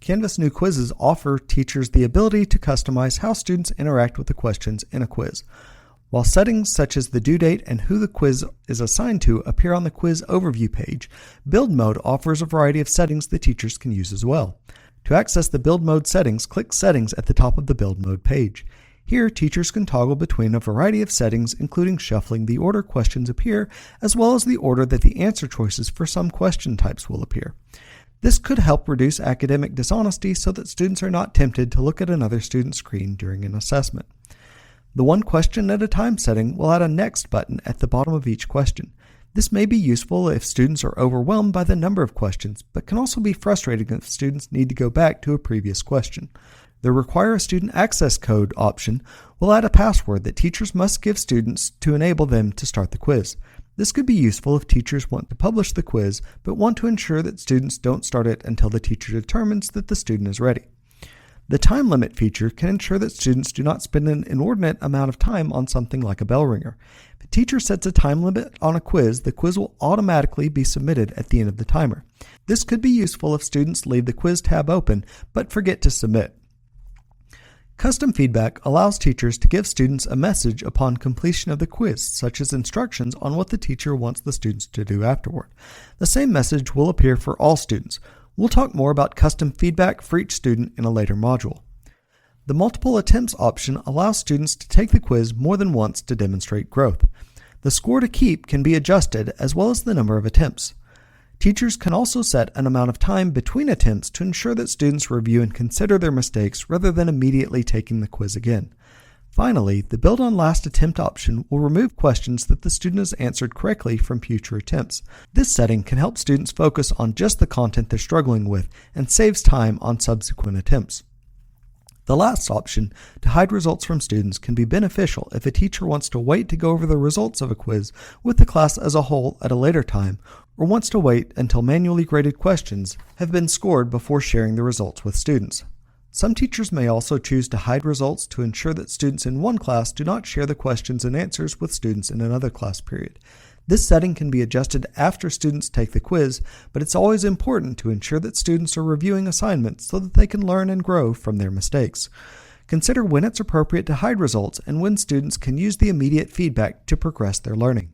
Canvas new quizzes offer teachers the ability to customize how students interact with the questions in a quiz. While settings such as the due date and who the quiz is assigned to appear on the quiz overview page, Build Mode offers a variety of settings that teachers can use as well. To access the Build Mode settings, click Settings at the top of the Build Mode page. Here, teachers can toggle between a variety of settings, including shuffling the order questions appear, as well as the order that the answer choices for some question types will appear. This could help reduce academic dishonesty so that students are not tempted to look at another student's screen during an assessment. The one question at a time setting will add a Next button at the bottom of each question. This may be useful if students are overwhelmed by the number of questions, but can also be frustrating if students need to go back to a previous question. The Require a Student Access Code option will add a password that teachers must give students to enable them to start the quiz. This could be useful if teachers want to publish the quiz, but want to ensure that students don't start it until the teacher determines that the student is ready. The time limit feature can ensure that students do not spend an inordinate amount of time on something like a bell ringer. If a teacher sets a time limit on a quiz, the quiz will automatically be submitted at the end of the timer. This could be useful if students leave the quiz tab open but forget to submit. Custom feedback allows teachers to give students a message upon completion of the quiz, such as instructions on what the teacher wants the students to do afterward. The same message will appear for all students. We'll talk more about custom feedback for each student in a later module. The multiple attempts option allows students to take the quiz more than once to demonstrate growth. The score to keep can be adjusted as well as the number of attempts. Teachers can also set an amount of time between attempts to ensure that students review and consider their mistakes rather than immediately taking the quiz again. Finally, the Build on Last Attempt option will remove questions that the student has answered correctly from future attempts. This setting can help students focus on just the content they're struggling with and saves time on subsequent attempts. The last option, to hide results from students, can be beneficial if a teacher wants to wait to go over the results of a quiz with the class as a whole at a later time, or wants to wait until manually graded questions have been scored before sharing the results with students. Some teachers may also choose to hide results to ensure that students in one class do not share the questions and answers with students in another class period. This setting can be adjusted after students take the quiz, but it's always important to ensure that students are reviewing assignments so that they can learn and grow from their mistakes. Consider when it's appropriate to hide results and when students can use the immediate feedback to progress their learning.